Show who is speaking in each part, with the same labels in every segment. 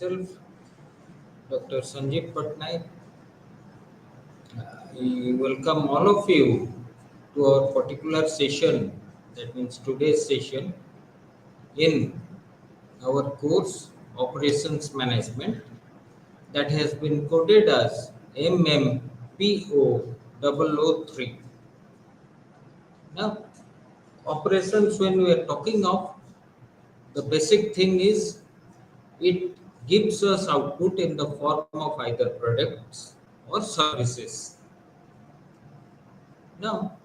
Speaker 1: Myself, Dr. Sanjib Pattnaik, I welcome all of you to our particular session, that means today's session, in our course Operations Management that has been coded as MMPO003. Now, operations, when we are talking of, the basic thing is it gives us output in the form of either products or services. Now,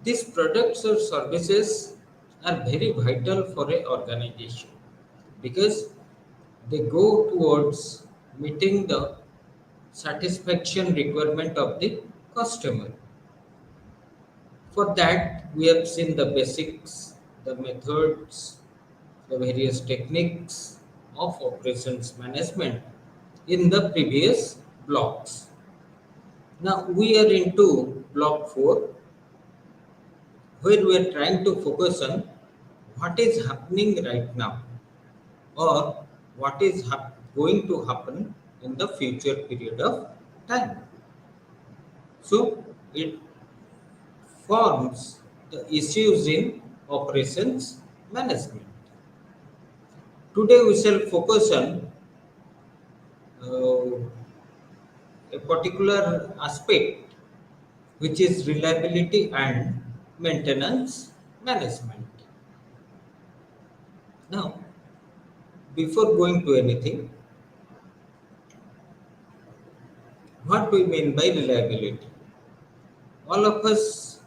Speaker 1: these products or services are very vital for a organization because they go towards meeting the satisfaction requirement of the customer. For that, we have seen the basics, the methods, the various techniques of operations management in the previous blocks. Now we are into block 4, where we are trying to focus on what is happening right now or what is going to happen in the future period of time. So it forms the issues in operations management. Today we shall focus on uh, a particular aspect, which is reliability and maintenance management. Now, before going to anything, what we mean by reliability? All of us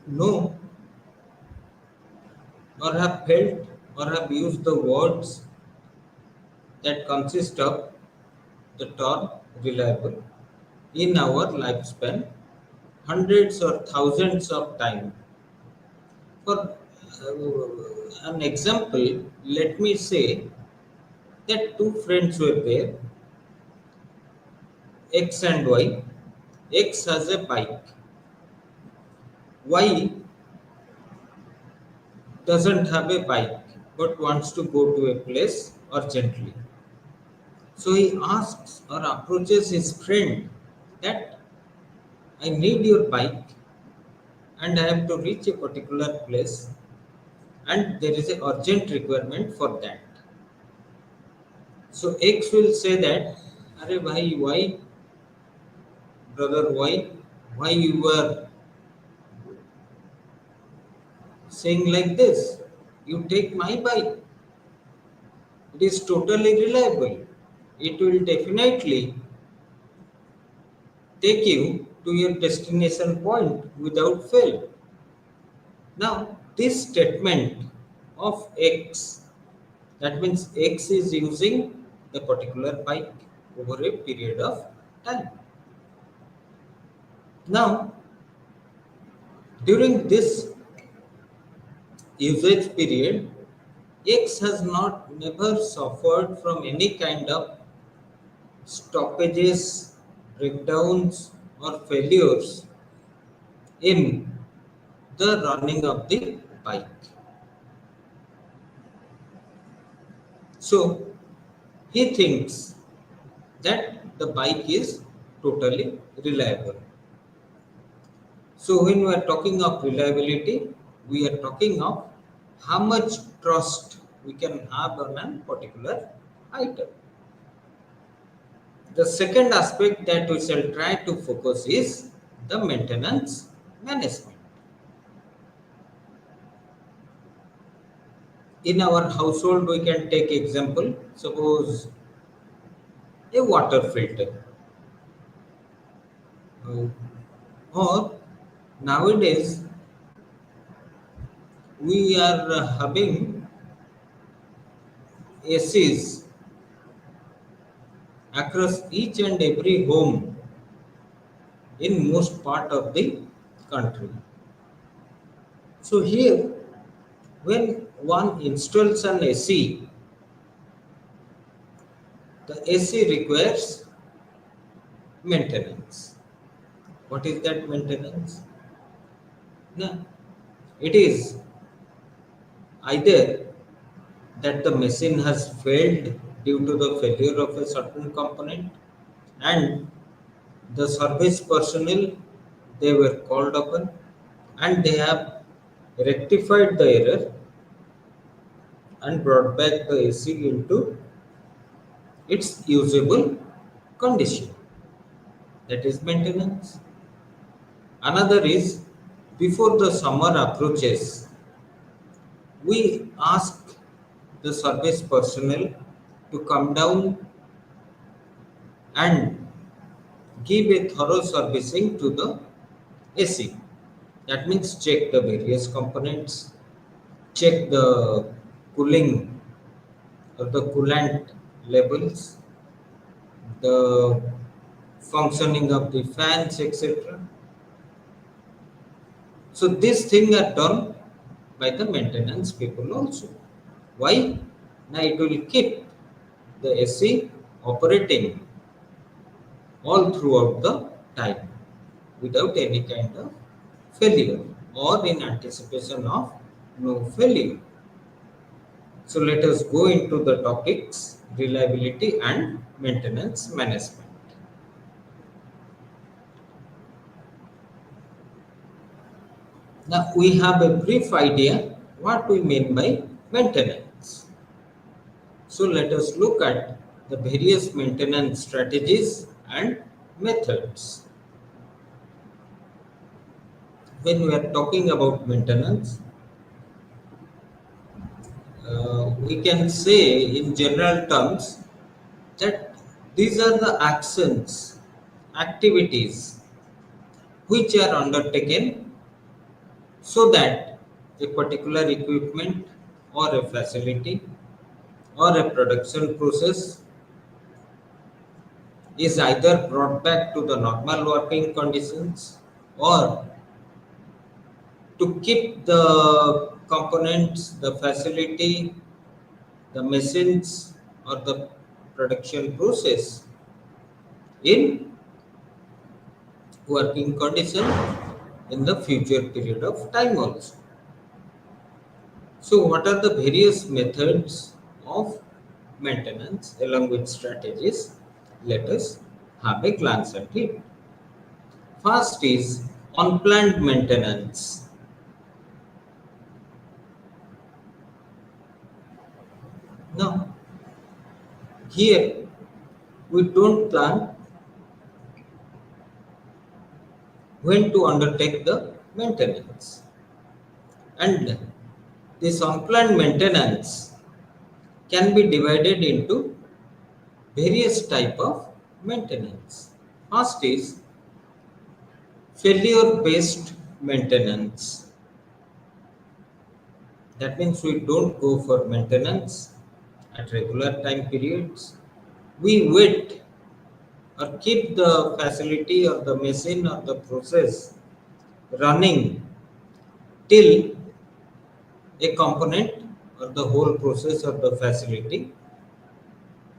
Speaker 1: know or have felt or have used the words that consist of the term reliable in our lifespan hundreds or thousands of times. For an example, let me say that two friends were there, X and Y. X has a bike. Y doesn't have a bike but wants to go to a place urgently. So he asks or approaches his friend that I need your bike and I have to reach a particular place and there is an urgent requirement for that. So X will say that, Arey bhai, why, brother, why you were saying like this? You take my bike. It is totally reliable. It will definitely take you to your destination point without fail. Now, this statement of X, that means X is using the particular bike over a period of time. Now, during this usage period, X has not never suffered from any kind of stoppages, breakdowns, or failures in the running of the bike. So he thinks that the bike is totally reliable. So when we are talking of reliability, we are talking of how much trust we can have on a particular item. The second aspect that we shall try to focus is the maintenance management. In our household, we can take example, suppose a water filter. Uh, or nowadays, we are having ACs across each and every home in most part of the country. So here, when one installs an AC, the AC requires maintenance. What is that maintenance? No, it is either that the machine has failed due to the failure of a certain component, and the service personnel, they were called upon, and they have rectified the error and brought back the AC into its usable condition. That is maintenance. Another is, before the summer approaches, we ask the service personnel to come down and give a thorough servicing to the AC. That means check the various components, check the cooling or the coolant levels, the functioning of the fans, etc. So these things are done by the maintenance people also. Why? Now it will keep the AC operating all throughout the time without any kind of failure or in anticipation of no failure. So let us go into the topics reliability and maintenance management. Now we have a brief idea what we mean by maintenance. So let us look at the various maintenance strategies and methods. When we are talking about maintenance, we can say in general terms that these are the actions, activities which are undertaken so that a particular equipment or a facility or a production process is either brought back to the normal working conditions or to keep the components, the facility, the machines or the production process in working condition in the future period of time also. So what are the various methods of maintenance along with strategies? Let us have a glance at it. First is unplanned maintenance. Now, here we don't plan when to undertake the maintenance. And this unplanned maintenance can be divided into various type of maintenance. First is failure based maintenance. That means we don't go for maintenance at regular time periods. We wait or keep the facility or the machine or the process running till a component or the whole process or the facility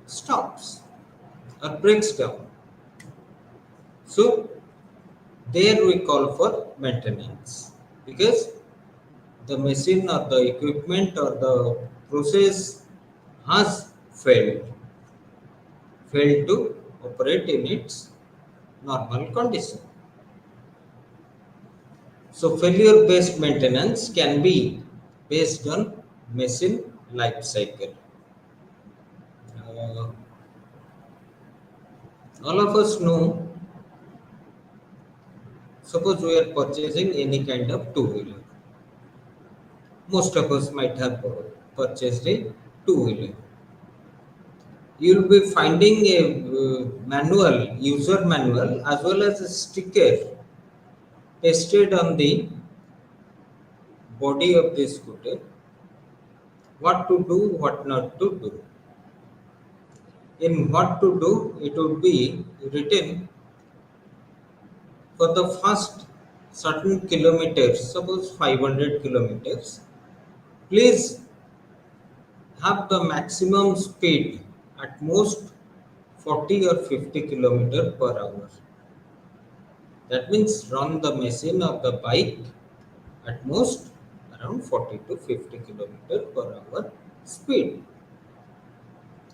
Speaker 1: stops or breaks down. So there we call for maintenance because the machine or the equipment or the process has failed to operate in its normal condition. So failure based maintenance can be based on machine life cycle. Uh, all of us know, suppose we are purchasing any kind of two-wheeler. Most of us might have purchased a two-wheeler. You'll be finding a manual, user manual, as well as a sticker pasted on the body of the scooter, what to do, what not to do. In what to do, it would be written for the first certain kilometers, suppose 500 kilometers, please have the maximum speed at most 40 or 50 kilometer per hour. That means run the machine or the bike at most around 40 to 50 kilometer per hour speed.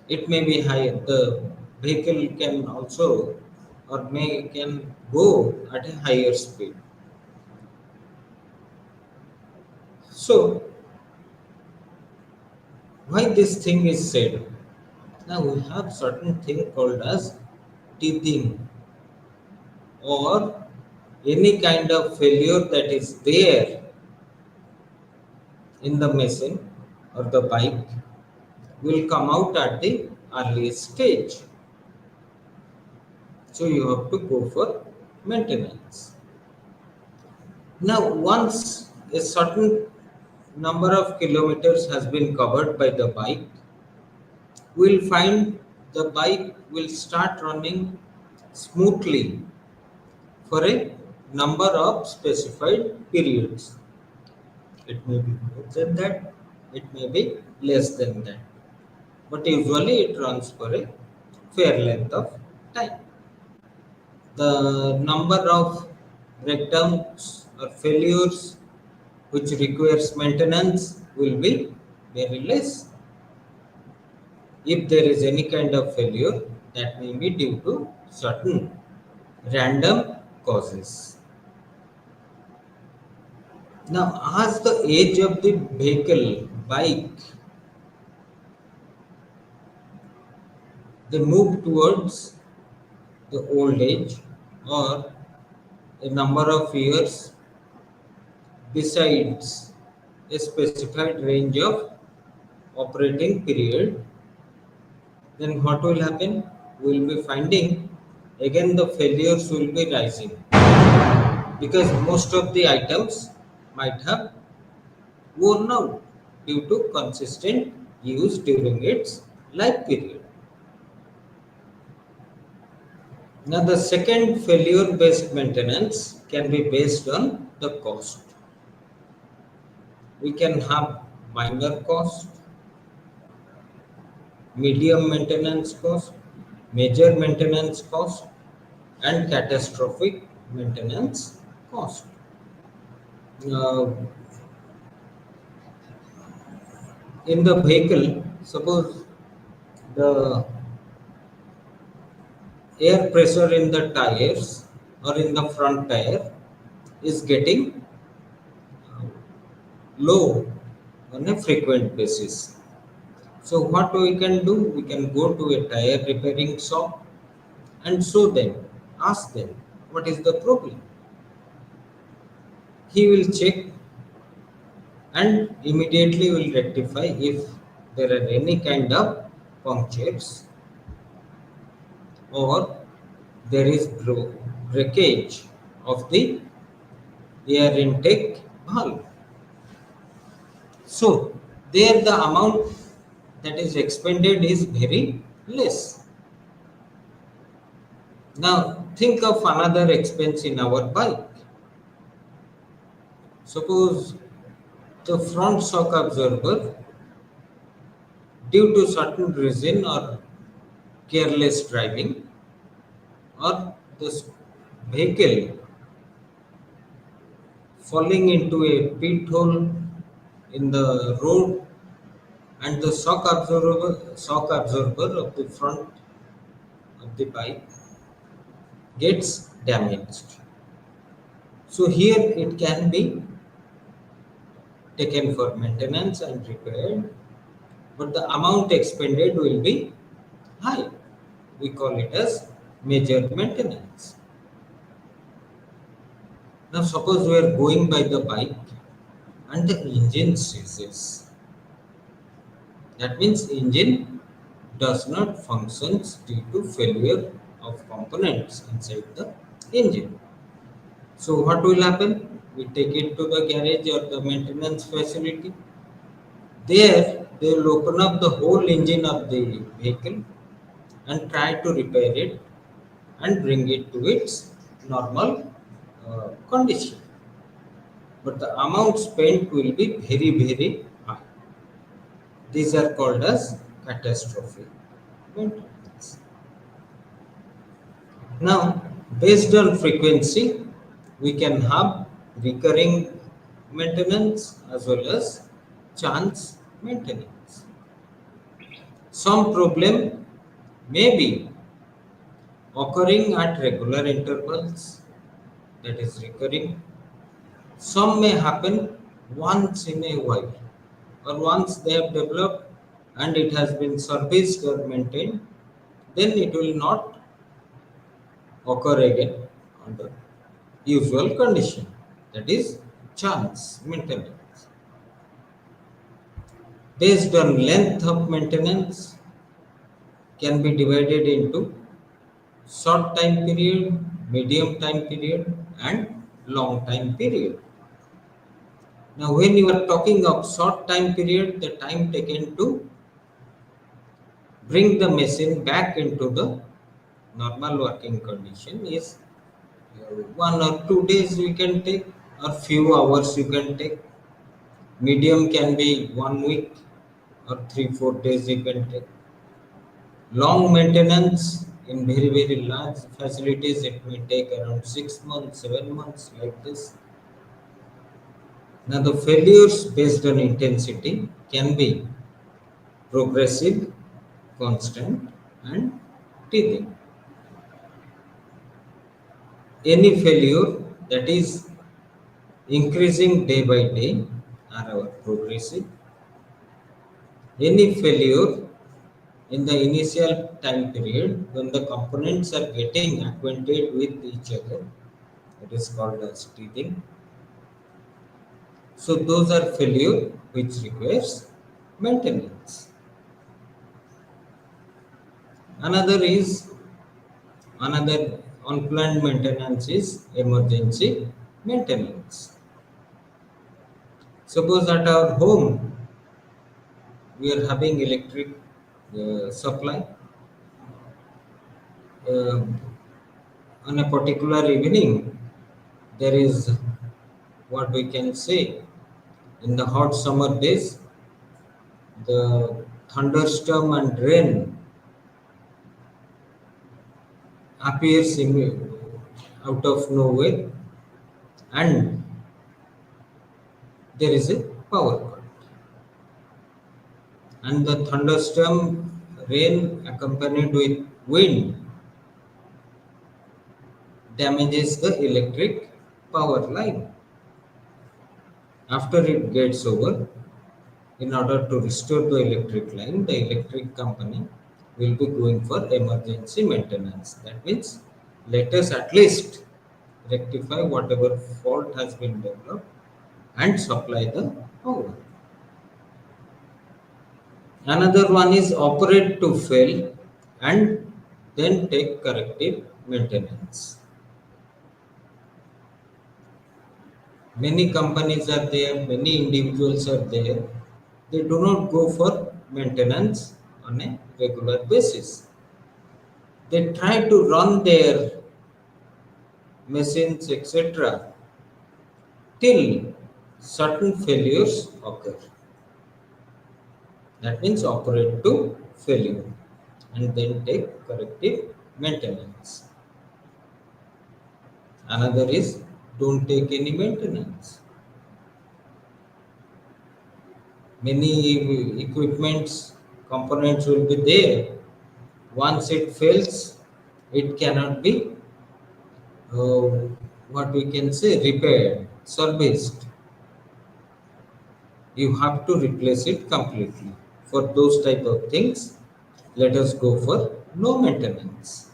Speaker 1: It may be higher. The vehicle can also or may can go at a higher speed. So why this thing is said? Now we have certain thing called as teething or any kind of failure that is there in the machine or the bike will come out at the earliest stage. So you have to go for maintenance. Now, once a certain number of kilometers has been covered by the bike, we'll find the bike will start running smoothly for a number of specified periods. It may be more than that, it may be less than that, but usually it runs for a fair length of time. The number of breakdowns or failures which requires maintenance will be very less. If there is any kind of failure, that may be due to certain random causes. Now, as the age of the vehicle, bike, they move towards the old age or a number of years besides a specified range of operating period, then what will happen? We will be finding again the failures will be rising because most of the items might have worn out due to consistent use during its life period. Now, the second failure based maintenance can be based on the cost. We can have minor cost, medium maintenance cost, major maintenance cost, and catastrophic maintenance cost. Uh, in the vehicle, suppose the air pressure in the tires or in the front tire is getting low on a frequent basis. So what we can do? We can go to a tire repairing shop and show them, ask them what is the problem. He will check and immediately will rectify if there are any kind of punctures or there is breakage of the air intake valve. So there the amount that is expended is very less. Now think of another expense in our bike. Suppose the front shock absorber, due to certain reason or careless driving, or this vehicle falling into a pit hole in the road and the shock absorber of the front of the bike gets damaged. So here it can be taken for maintenance and repaired, but the amount expended will be high. We call it as major maintenance. Now suppose we are going by the bike and the engine seizes. That means engine does not function due to failure of components inside the engine. So what will happen? We take it to the garage or the maintenance facility. There they will open up the whole engine of the vehicle and try to repair it and bring it to its normal condition. But the amount spent will be very, very high. These are called as catastrophic maintenance. Now, based on frequency, we can have recurring maintenance as well as chance maintenance. Some problem may be occurring at regular intervals, that is recurring. Some may happen once in a while, or once they have developed and it has been serviced or maintained, then it will not occur again under usual condition. That is chance maintenance. Based on length of maintenance can be divided into short time period, medium time period, and long time period. Now, when you are talking of short time period, the time taken to bring the machine back into the normal working condition is 1 or 2 days we can take, or few hours you can take. Medium can be 1 week or 3 4 days you can take. Long maintenance in very large facilities it may take around 6 months, 7 months like this. Now the failures based on intensity can be progressive, constant, and teething. Any failure that is increasing day by day are our progressive. Any failure in the initial time period when the components are getting acquainted with each other, it is called as teething. So those are failure which requires maintenance. Another is Another unplanned maintenance is emergency maintenance. Suppose at our home we are having electric supply. Uh, on a particular evening, there is what we can say in the hot summer days, the thunderstorm and rain appears out of nowhere, and there is a power cut. And the thunderstorm rain accompanied with wind damages the electric power line. After it gets over, in order to restore the electric line, the electric company will be going for emergency maintenance. That means let us at least rectify whatever fault has been developed and supply the power. Another one is operate to fail and then take corrective maintenance. Many companies are there, many individuals are there. They do not go for maintenance on a regular basis. They try to run their machines, etc., till certain failures occur. That means operate to failure and then take corrective maintenance. Another is don't take any maintenance. Many equipments, components will be there. Once it fails, it cannot be uh, what we can say repaired, serviced. You have to replace it completely. For those type of things, let us go for no maintenance.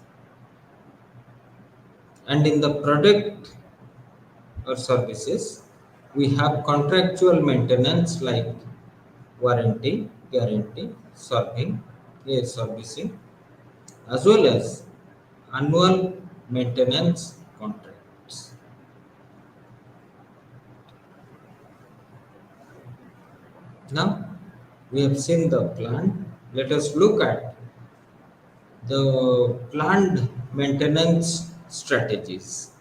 Speaker 1: And in the product or services, we have contractual maintenance like warranty, guarantee, servicing, as well as annual maintenance contracts. Now, we have seen the plan. Let us look at the planned maintenance strategies.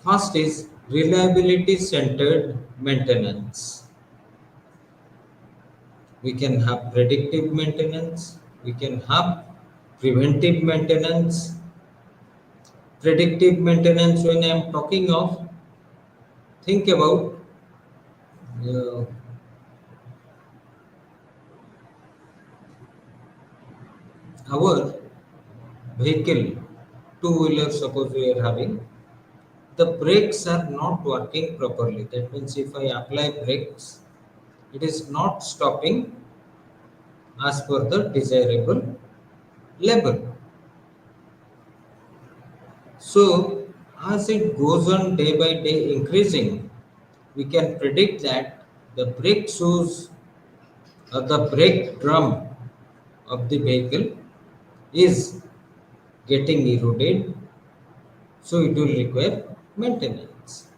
Speaker 1: First is reliability centered maintenance. We can have predictive maintenance, we can have preventive maintenance. Predictive maintenance, when I am talking of, think about uh, our vehicle, two-wheeler, suppose we are having, the brakes are not working properly. That means if I apply brakes, it is not stopping as per the desirable level. So as it goes on day by day increasing, we can predict that the brake shoes or the brake drum of the vehicle is getting eroded, so it will require maintenance.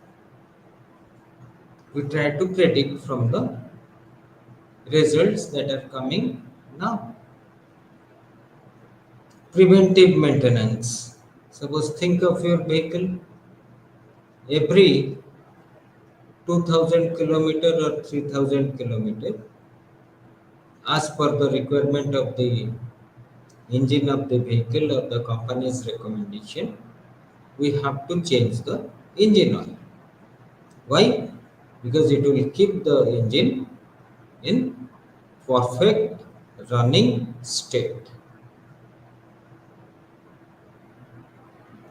Speaker 1: We try to predict from the results that are coming now. Preventive maintenance. Suppose think of your vehicle every 2000 kilometer or 3000 kilometer as per the requirement of the engine of the vehicle or the company's recommendation, we have to change the engine oil. Why? Because it will keep the engine in perfect running state.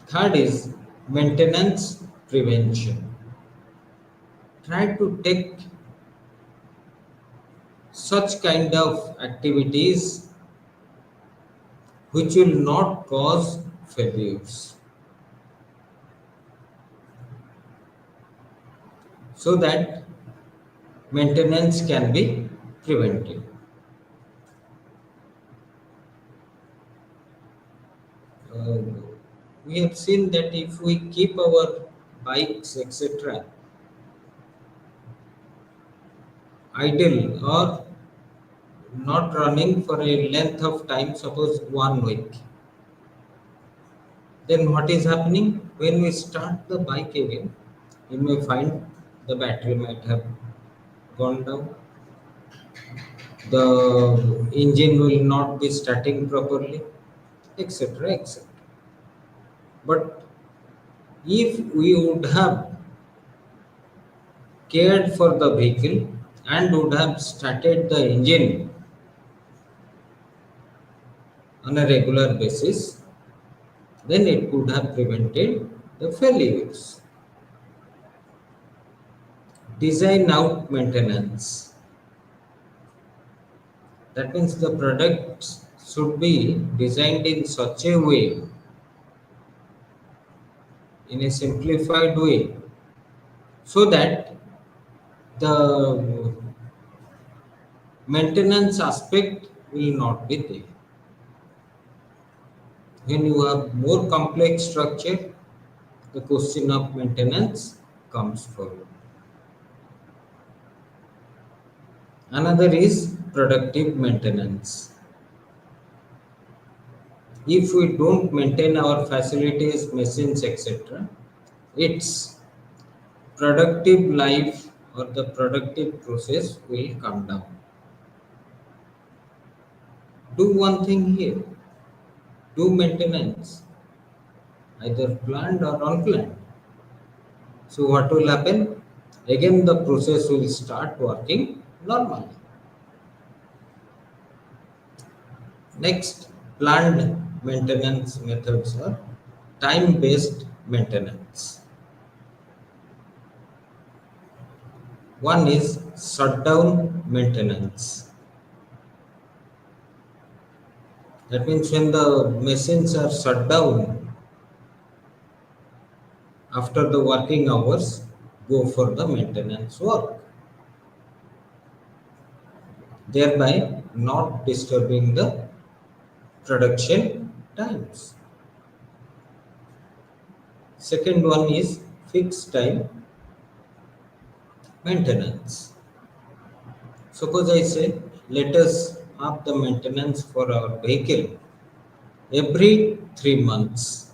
Speaker 1: Third is maintenance prevention. Try to take such kind of activities which will not cause failures, so that maintenance can be prevented. Uh, we have seen that if we keep our bikes, etc., idle or not running for a length of time, suppose 1 week, then what is happening? When we start the bike again, you may find the battery might have gone down, the engine will not be starting properly, etc. etc. But if we would have cared for the vehicle and would have started the engine on a regular basis, then it could have prevented the failures. Design out maintenance. That means the products should be designed in such a way, in a simplified way, so that the maintenance aspect will not be there. When you have more complex structure, the question of maintenance comes forward. Another is productive maintenance. If we don't maintain our facilities, machines, etc., its productive life or the productive process will come down. Do one thing here, do maintenance, either planned or unplanned. So what will happen? Again the process will start working normally. Next, planned maintenance methods are time-based maintenance. One is shutdown maintenance. That means when the machines are shut down after the working hours, go for the maintenance work, thereby not disturbing the production times. Second one is fixed time maintenance. Suppose I say, let us have the maintenance for our vehicle every 3 months.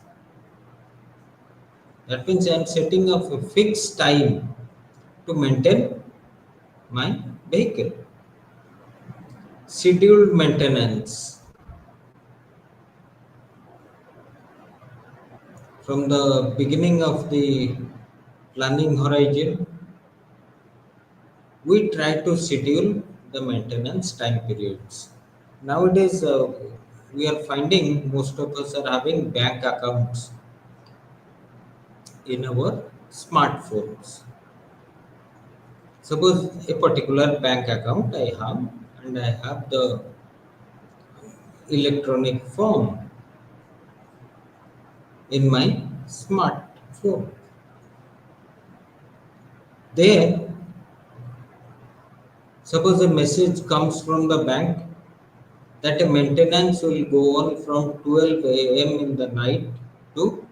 Speaker 1: That means I am setting up a fixed time to maintain my vehicle. Scheduled maintenance. From the beginning of the planning horizon, we try to schedule the maintenance time periods. Nowadays, we are finding most of us are having bank accounts in our smartphones. Suppose a particular bank account I have, and I have the electronic form in my smartphone. There, suppose a message comes from the bank that a maintenance will go on from 12 a.m. in the night to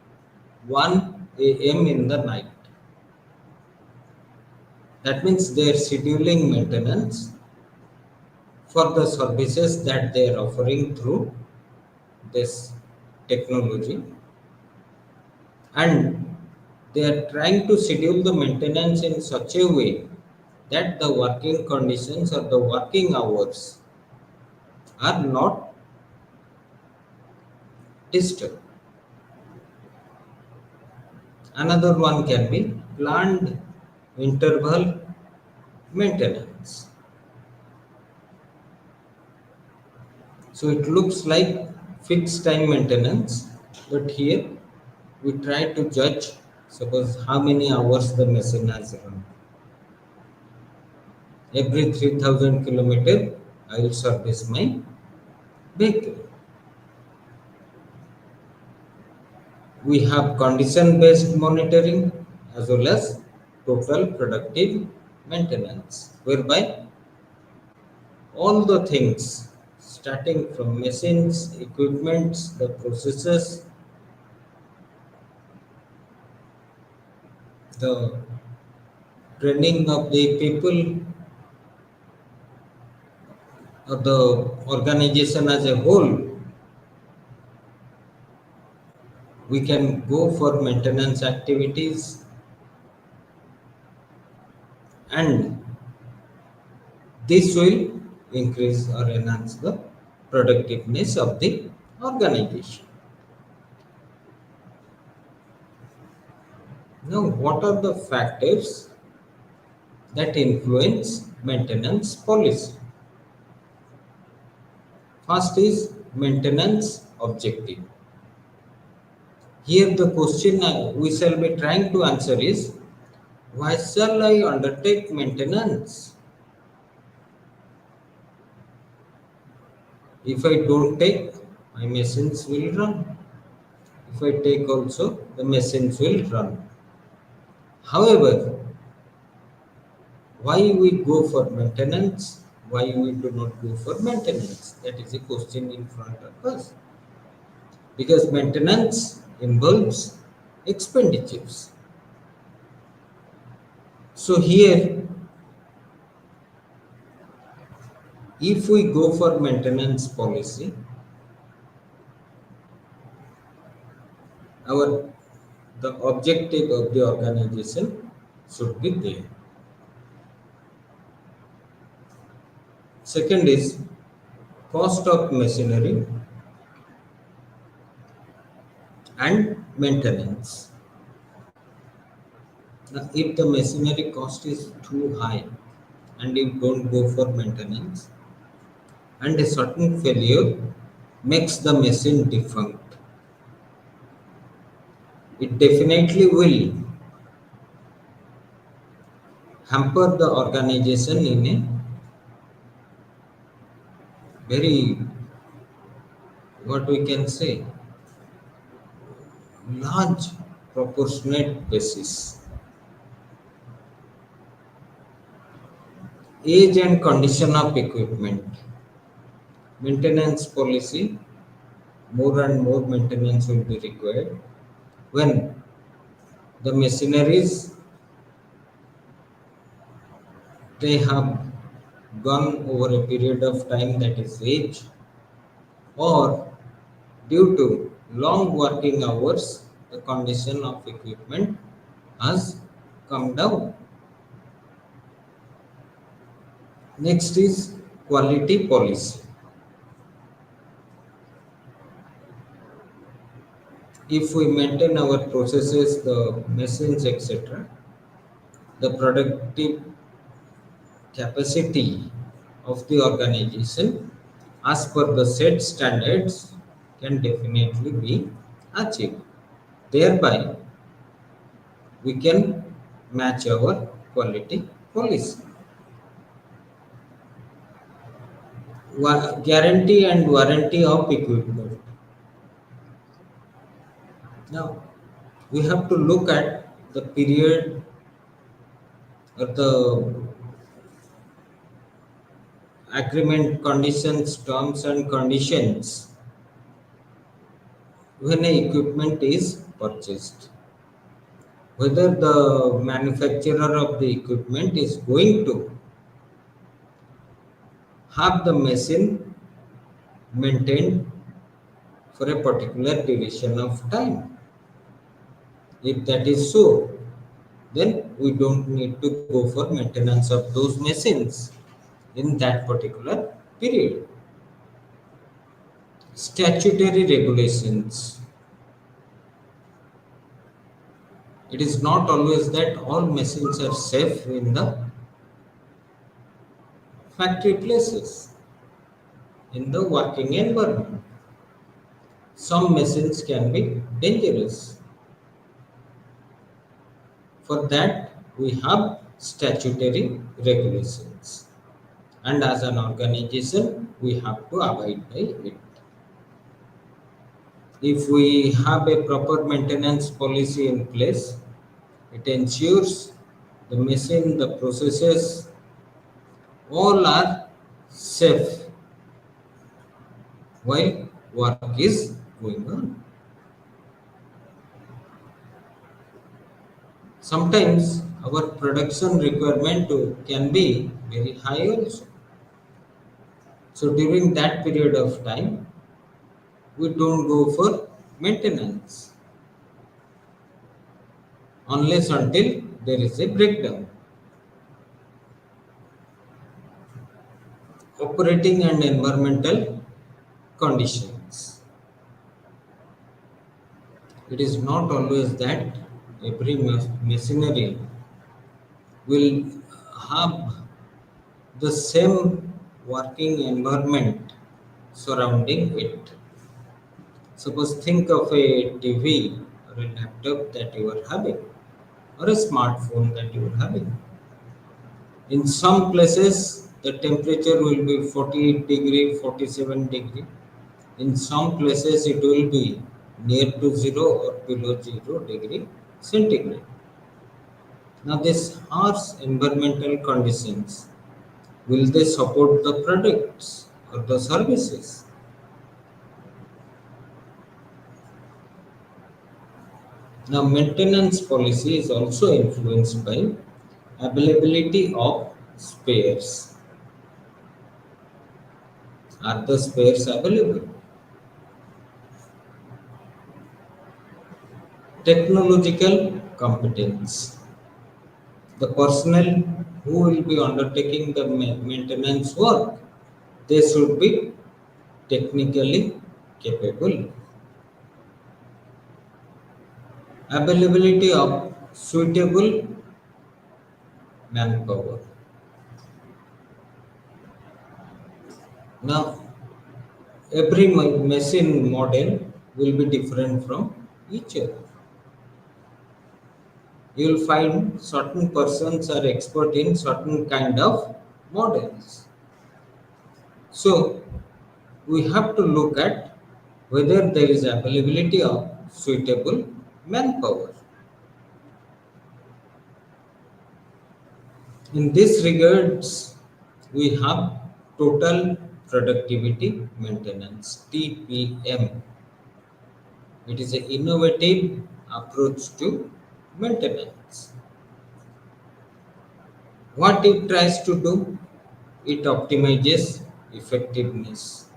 Speaker 1: 1 a.m. in the night. That means they are scheduling maintenance for the services that they are offering through this technology, and they are trying to schedule the maintenance in such a way that the working conditions or the working hours are not disturbed. Another one can be planned interval maintenance. So it looks like fixed time maintenance, but here we try to judge, suppose how many hours the machine has run. Every 3000 kilometer, I will service my vehicle. We have condition based monitoring as well as total productive maintenance, whereby all the things starting from machines, equipments, the processes, the training of the people, or the organization as a whole, we can go for maintenance activities, and this will increase or enhance the productiveness of the organization. Now, what are the factors that influence maintenance policy? First is maintenance objective. Here, the question we shall be trying to answer is, why shall I undertake maintenance? If I don't take, my machines will run. If I take also, the machines will run. However, why we go for maintenance? Why we do not go for maintenance? That is a question in front of us. Because maintenance involves expenditures. So here, if we go for maintenance policy, our the objective of the organization should be there. Second is cost of machinery and maintenance. Now, if the machinery cost is too high and you don't go for maintenance, and a certain failure makes the machine defunct, it definitely will hamper the organization in a very, what we can say, large proportionate basis. Age and condition of equipment. Maintenance policy, more and more maintenance will be required when the machineries they have gone over a period of time, that is age, or due to long working hours, the condition of equipment has come down. Next is quality policy. If we maintain our processes, the machines, etc., the productive capacity of the organization as per the set standards can definitely be achieved. Thereby, we can match our quality policy. Guarantee and warranty of equipment. Now, we have to look at the period or the agreement conditions, terms and conditions when a equipment is purchased. Whether the manufacturer of the equipment is going to have the machine maintained for a particular duration of time. If that is so, then we don't need to go for maintenance of those machines in that particular period. Statutory regulations. It is not always that all machines are safe in the factory places, in the working environment. Some machines can be dangerous. For that, we have statutory regulations. And as an organization, we have to abide by it. If we have a proper maintenance policy in place, it ensures the machine, the processes, all are safe while work is going on. Sometimes our production requirement can be very high also. So during that period of time, we don't go for maintenance unless until there is a breakdown. Operating and environmental conditions. It is not always that every machinery will have the same working environment surrounding it. Suppose think of a TV or a laptop that you are having or a smartphone that you are having. In some places, the temperature will be 48 degree, 47 degree. In some places, it will be near to zero or below 0 degree centigrade. Now, these harsh environmental conditions, will they support the products or the services? Now, maintenance policy is also influenced by availability of spares. Are the spares available? Technological competence. The personnel who will be undertaking the maintenance work, they should be technically capable. Availability of suitable manpower. Now, every machine model will be different from each other. You will find certain persons are expert in certain kind of models. So, we have to look at whether there is availability of suitable manpower. In this regards, we have total productivity maintenance TPM. It is an innovative approach to maintenance. What it tries to do? It optimizes effectiveness,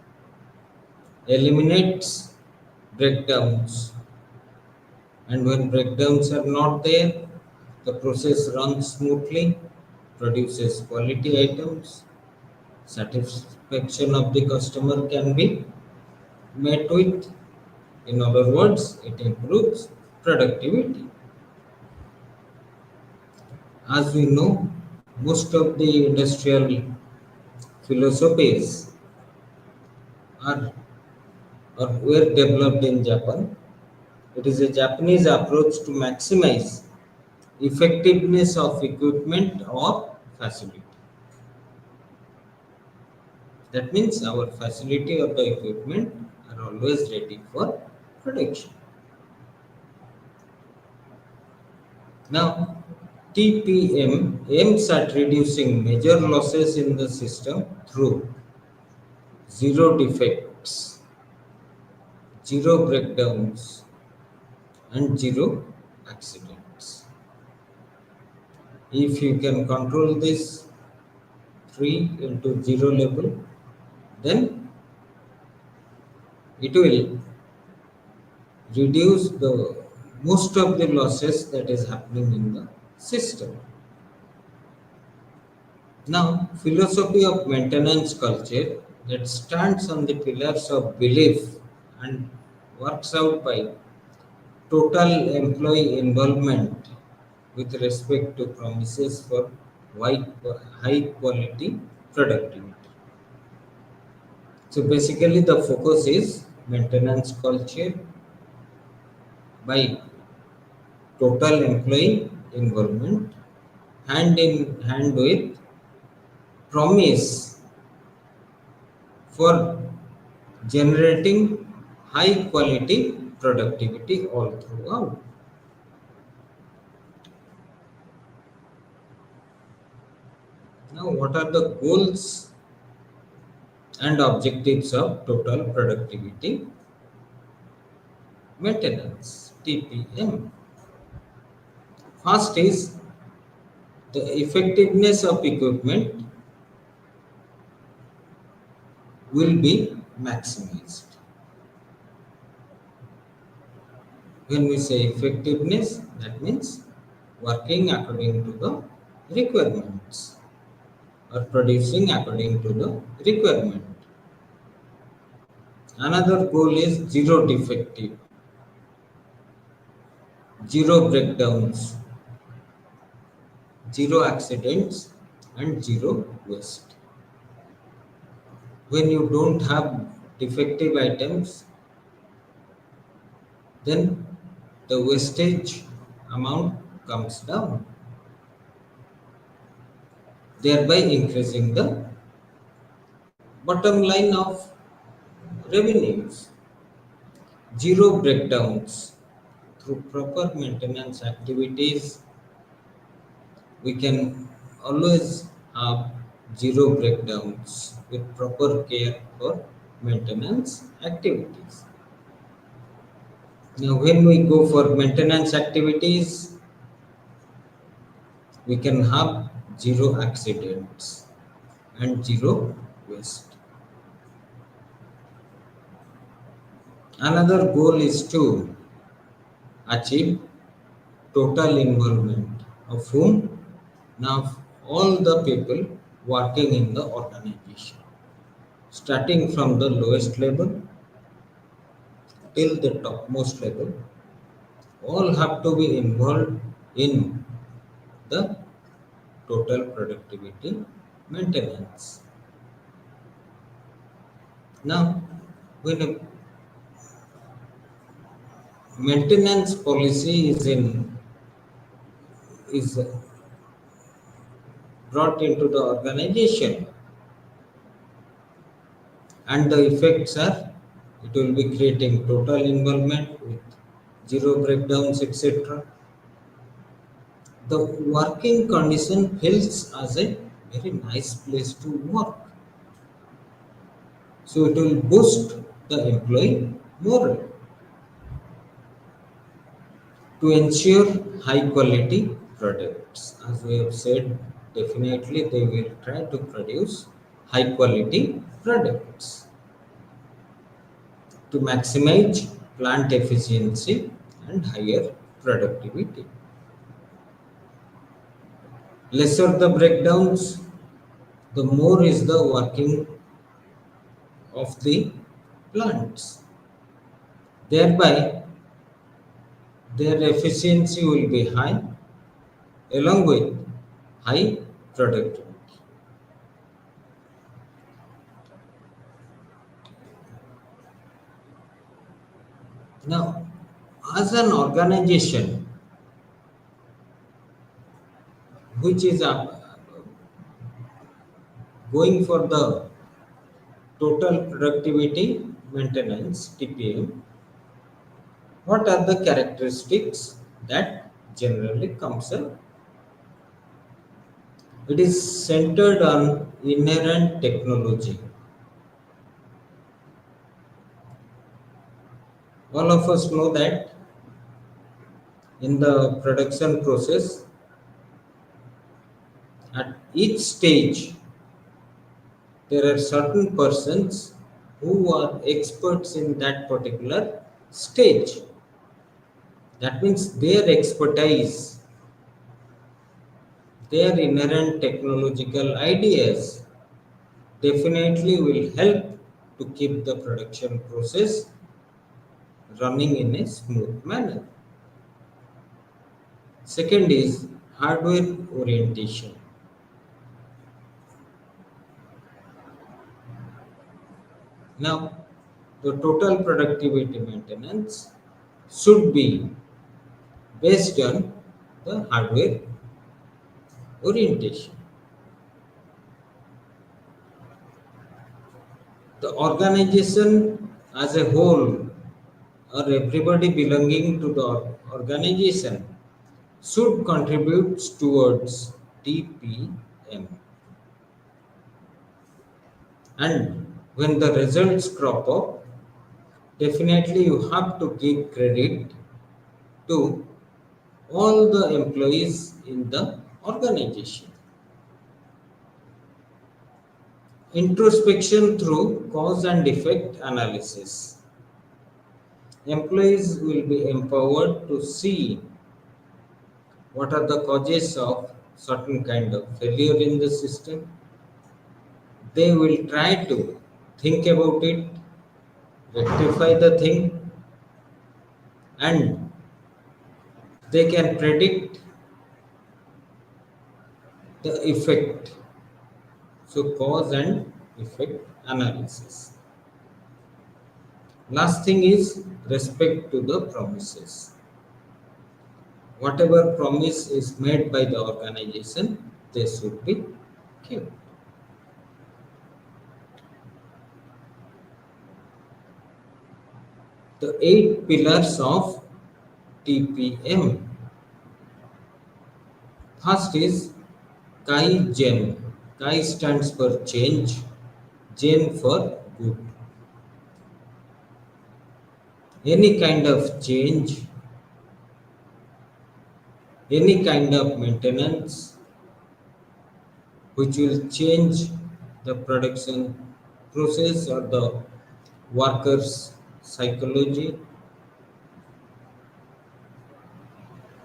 Speaker 1: eliminates breakdowns, and when breakdowns are not there, the process runs smoothly, produces quality items, satisfaction of the customer can be met with. In other words, it improves productivity. As we know, most of the industrial philosophies are or were developed in Japan. It is a Japanese approach to maximize effectiveness of equipment or facility. That means our facility or the equipment are always ready for production. Now, TPM aims at reducing major losses in the system through zero defects, zero breakdowns, and zero accidents. If you can control this 3 into 0 level, then it will reduce the most of the losses that is happening in the system. Now, philosophy of maintenance culture that stands on the pillars of belief and works out by total employee involvement with respect to promises for high quality productivity. So basically, the focus is maintenance culture by total employee involvement hand in hand with promise for generating high quality productivity all throughout. Now, what are the goals and objectives of total productivity maintenance TPM? First is the effectiveness of equipment will be maximized. When we say effectiveness, that means working according to the requirements or producing according to the requirement. Another goal is zero defective, zero breakdowns, zero accidents, and zero waste. When you don't have defective items, then the wastage amount comes down, thereby increasing the bottom line of revenues. Zero breakdowns. Through proper maintenance activities, we can always have zero breakdowns with proper care for maintenance activities. Now, when we go for maintenance activities, we can have zero accidents and zero waste. Another goal is to achieve total involvement of whom now all the people working in the organization, starting from the lowest level till the topmost level, all have to be involved in the total productivity maintenance. Now, when a maintenance policy is brought into the organization, and the effects are it will be creating total involvement with zero breakdowns, etc. The working condition feels as a very nice place to work. So it will boost the employee morale to ensure high quality products. As we have said, definitely they will try to produce high quality products to maximize plant efficiency and higher productivity. Lesser the breakdowns, the more is the working of the plants. Thereby, their efficiency will be high along with high productivity. Now, as an organization which is going for the total productivity maintenance TPM, what are the characteristics that generally comes up? It is centered on inherent technology. All of us know that in the production process, at each stage, there are certain persons who are experts in that particular stage. That means their expertise, their inherent technological ideas definitely will help to keep the production process running in a smooth manner. Second is hardware orientation. Now, the total productivity maintenance should be based on the hardware orientation. The organization as a whole or everybody belonging to the organization should contribute towards TPM. And when the results crop up, definitely you have to give credit to all the employees in the organization. Introspection through cause and effect analysis. Employees will be empowered to see what are the causes of certain kind of failure in the system. They will try to think about it, rectify the thing, and they can predict the effect. So, cause and effect analysis. Last thing is respect to the promises. Whatever promise is made by the organization, they should be kept. The 8 pillars of TPM. First is Kai Gen. Kai stands for change, Gen for good. Any kind of change, any kind of maintenance which will change the production process or the workers' psychology,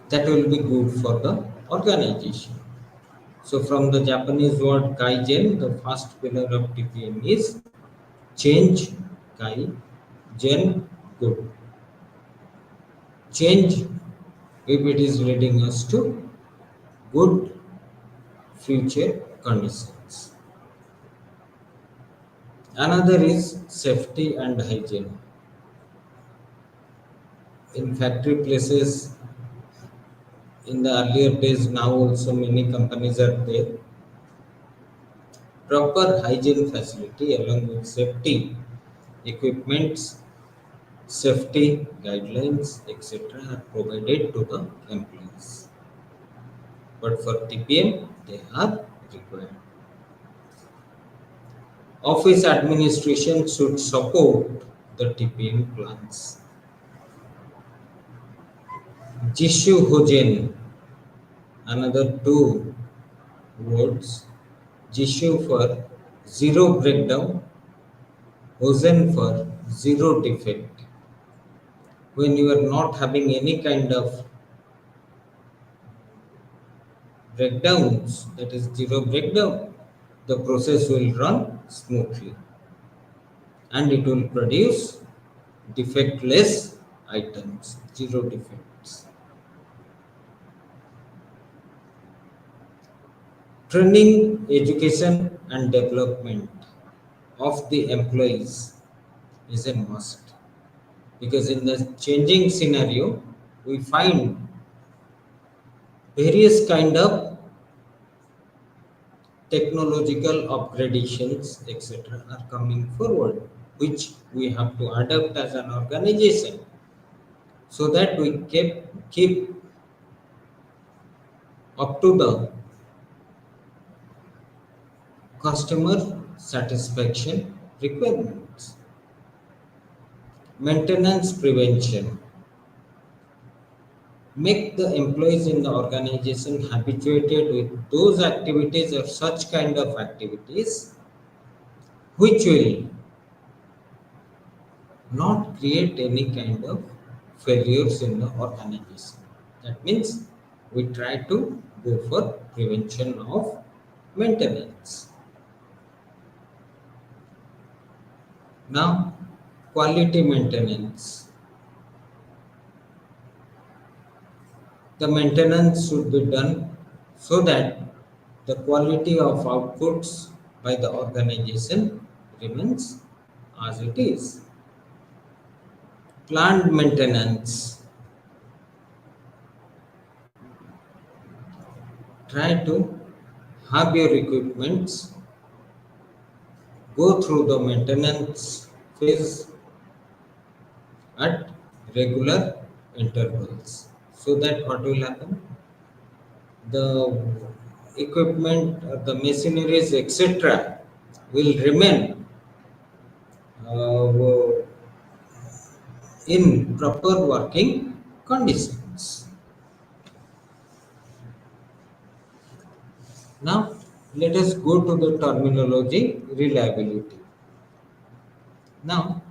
Speaker 1: that will be good for the organization. So, from the Japanese word kaizen, the first pillar of TPM is change, kai, gen, good. Change, if it is leading us to good future conditions. Another is safety and hygiene. In factory places, in the earlier days, now also many companies are there. Proper hygiene facility along with safety equipments, safety guidelines, etc. are provided to the employees. But for TPM, they are required. Office administration should support the TPM plans. Jishu Hojen, another two words. Jishu for zero breakdown, Hosen for zero defect. When you are not having any kind of breakdowns, that is zero breakdown, the process will run smoothly and it will produce defectless items, zero defects. Training, education, and development of the employees is a must. because in the changing scenario we find various kind of technological upgradations etc are coming forward, which we have to adapt as an organization so that we keep up to the customer satisfaction requirements. Maintenance prevention. Make the employees in the organization habituated with those activities or such kind of activities which will not create any kind of failures in the organization. That means we try to go for prevention of maintenance. Now, quality maintenance. The maintenance should be done so that the quality of outputs by the organization remains as it is. Plant maintenance. Try to have your equipments go through the maintenance phase at regular intervals so that what will happen, the equipment, the machineries etc will remain uh, in proper working conditions. Now let us go to the terminology reliability. Now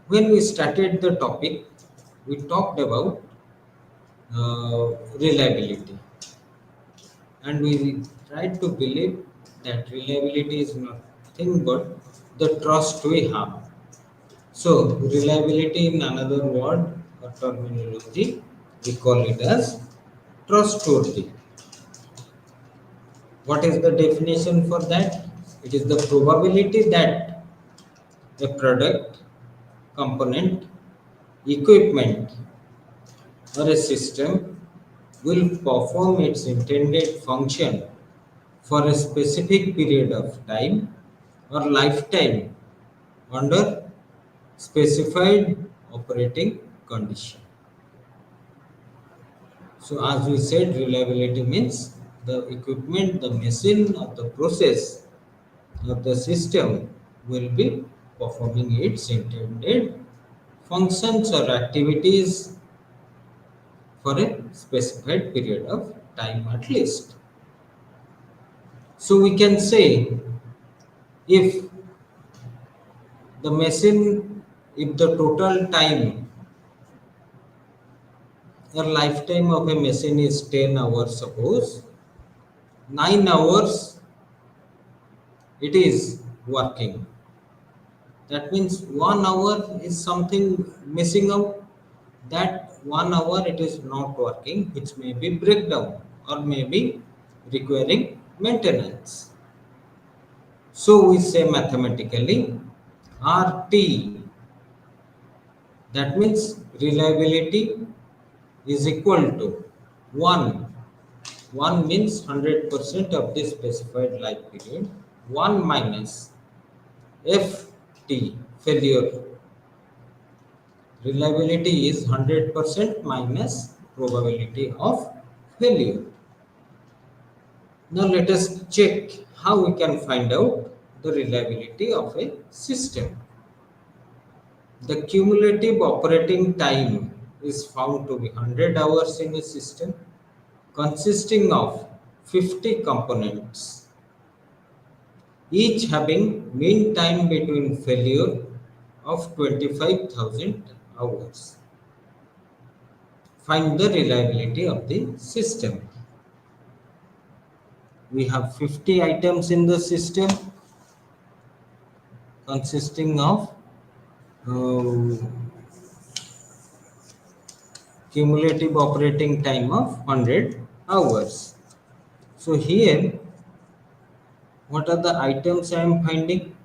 Speaker 1: when we started the topic we talked about reliability, and we try to believe that reliability is nothing but the trust we have. So reliability in another word or terminology we call it as trustworthy. What is the definition for that? It is the probability that a product, component, equipment or a system will perform its intended function for a specific period of time or lifetime under specified operating condition. So as we said, reliability means the equipment, the machine or the process of the system will be performing its intended functions or activities for a specified period of time at least. So we can say if the machine, if the total time or lifetime of a machine is 10 hours, suppose 9 hours it is working. That means 1 hour is something missing out. That 1 hour it is not working, which may be breakdown or maybe requiring maintenance. So we say mathematically RT, that means reliability is equal to 1. 1 means 100% of the specified life period. 1 minus FT, failure. Reliability is 100% minus probability of failure. Now let us check how we can find out the reliability of a system. The cumulative operating time is found to be 100 hours in a system consisting of 50 components, each having mean time between failure of 25,000 hours. Find the reliability of the system. We have 50 items in the system consisting of uh, cumulative operating time of 100 hours. So here, what are the items I am finding?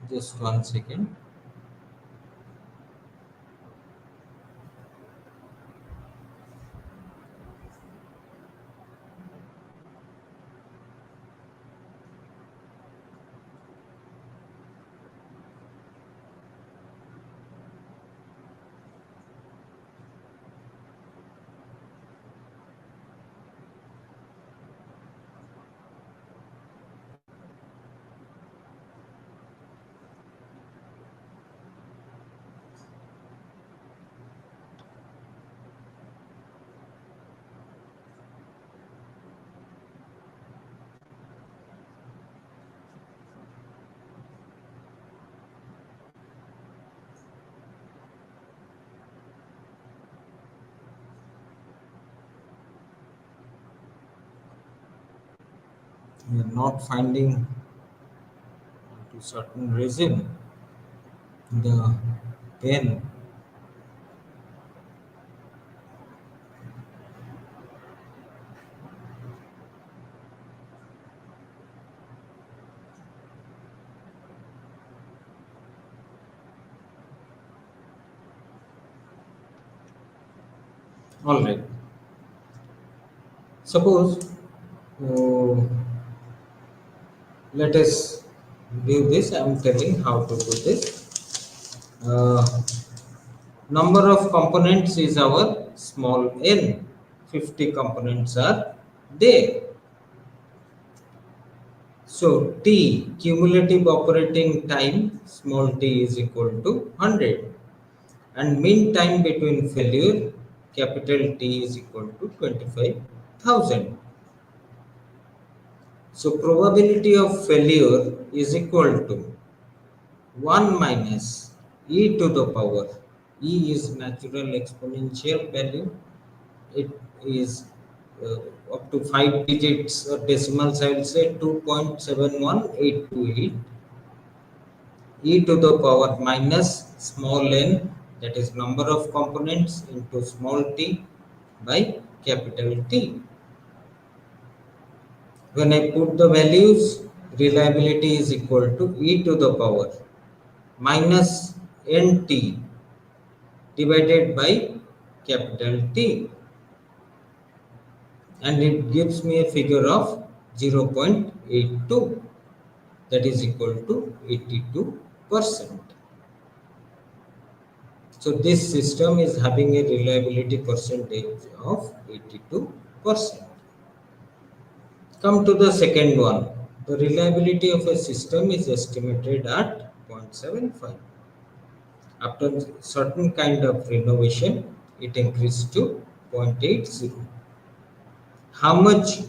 Speaker 1: Just 1 second. We are not finding to certain reason the pen. All right. Suppose uh, let us do this. I am telling how to do this. Uh, Number of components is our small n. 50 components are there. So T, cumulative operating time, small t is equal to 100. And mean time between failure, capital T is equal to 25,000. So probability of failure is equal to 1 minus e to the power. E is natural exponential value. It is up to 5 digits or decimals, I will say 2.71828 e to the power minus small n, that is number of components, into small t by capital T. When I put the values, reliability is equal to e to the power minus nt divided by capital T, and it gives me a figure of 0.82, that is equal to 82%. So this system is having a reliability percentage of 82%. Come to the second one. The reliability of a system is estimated at 0.75. After certain kind of renovation, it increased to 0.80. How much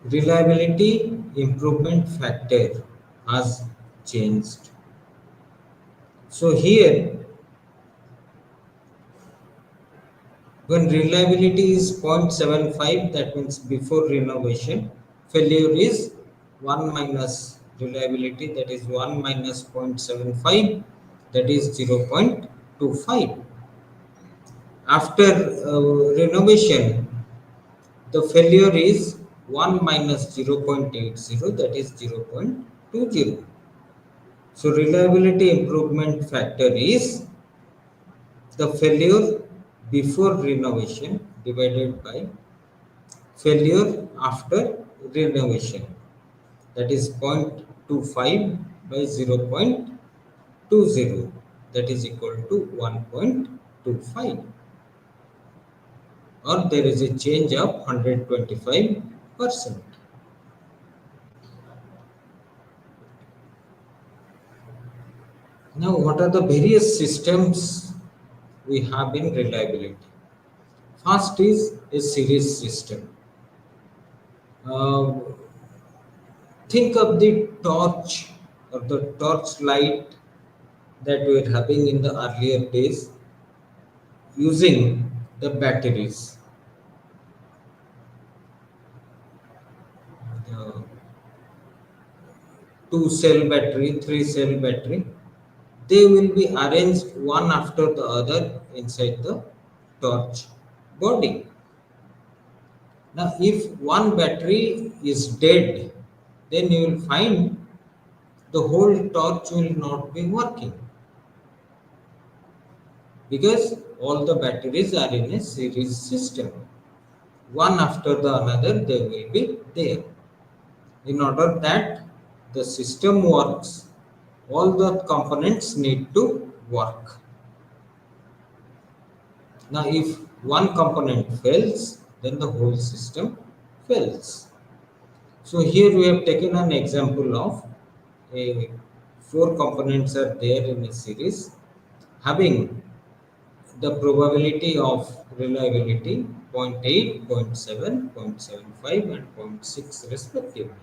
Speaker 1: reliability improvement factor has changed? So here, when reliability is 0.75, that means before renovation, failure is 1 minus reliability, that is 1 minus 0.75, that is 0.25. After renovation, the failure is 1 minus 0.80, that is 0.20. So reliability improvement factor is the failure before renovation divided by failure after renovation, that is 0.25 by 0.20, that is equal to 1.25, or there is a change of 125%. Now what are the various systems we have in reliability? First is a series system. Uh, think of the torch or the torch light that we were having in the earlier days using the batteries. The two cell battery, three cell battery, they will be arranged one after the other inside the torch body. Now, if one battery is dead, then you will find the whole torch will not be working because all the batteries are in a series system. One after the another, they will be there. In order that the system works, all the components need to work. Now, if one component fails, then the whole system fails. So here we have taken an example of a four components are there in a series having the probability of reliability zero point 0.8, zero point 0.7, 0.75 and zero point 0.6 respectively.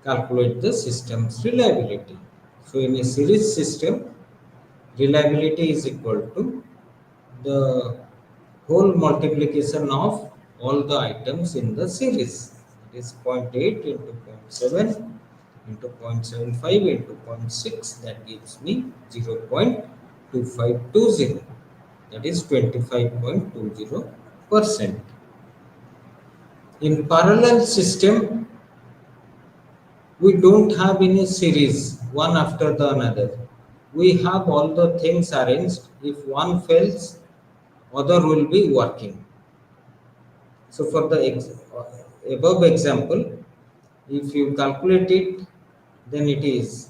Speaker 1: Calculate the system's reliability. So in a series system, reliability is equal to the whole multiplication of all the items in the series. It is zero point 0.8 into zero point 0.7 into zero point 0.75 into zero point 0.6, that gives me 0.2520, that is 25.20%. In parallel system, we don't have any series one after the another. We have all the things arranged. If one fails, other will be working. So for the above example, if you calculate it, then it is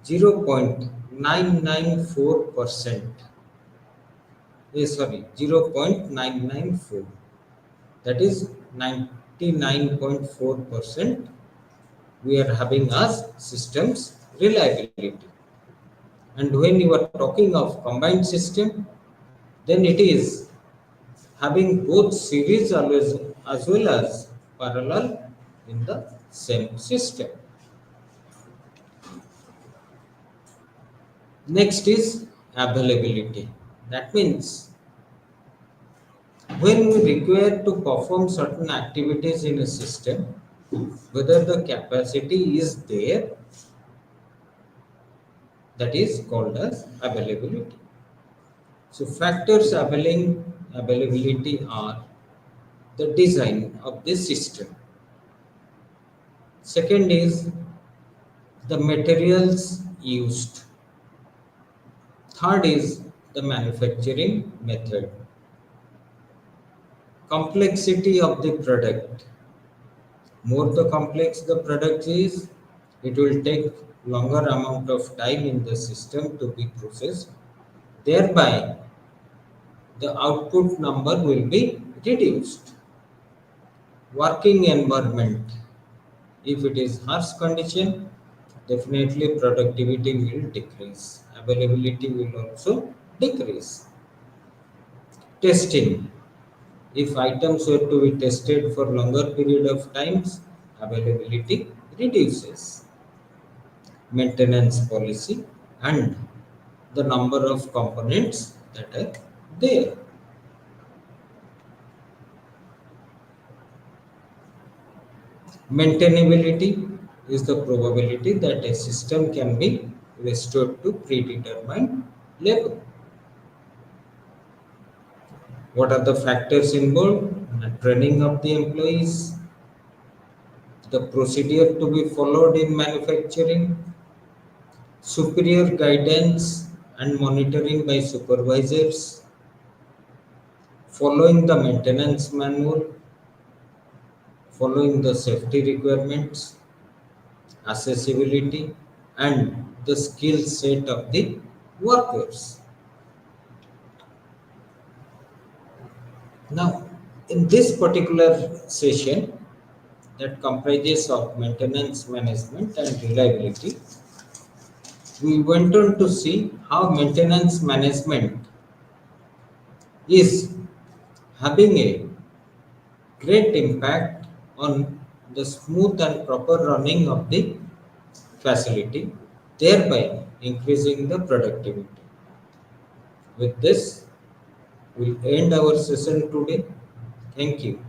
Speaker 1: 0.994%. Sorry, 0.994. That is 99.4% we are having as systems reliability. And when you are talking of combined system, then it is having both series always as well as parallel in the same system. Next is availability. That means when we require to perform certain activities in a system, whether the capacity is there, that is called as availability. So factors availing availability are the design of the system. Second is the materials used. Third is the manufacturing method. Complexity of the product. More the complex the product is, it will take longer amount of time in the system to be processed. Thereby, the output number will be reduced. Working environment. If it is harsh condition, definitely productivity will decrease. Availability will also decrease. Testing. If items were to be tested for longer period of times, availability reduces. Maintenance policy and the number of components that are there. Maintainability is the probability that a system can be restored to predetermined level. What are the factors involved? The training of the employees, the procedure to be followed in manufacturing, superior guidance and monitoring by supervisors, following the maintenance manual, following the safety requirements, accessibility, and the skill set of the workers. Now, in this particular session that comprises of maintenance management and reliability, we went on to see how maintenance management is having a great impact on the smooth and proper running of the facility, thereby increasing the productivity. With this, we'll end our session today. Thank you.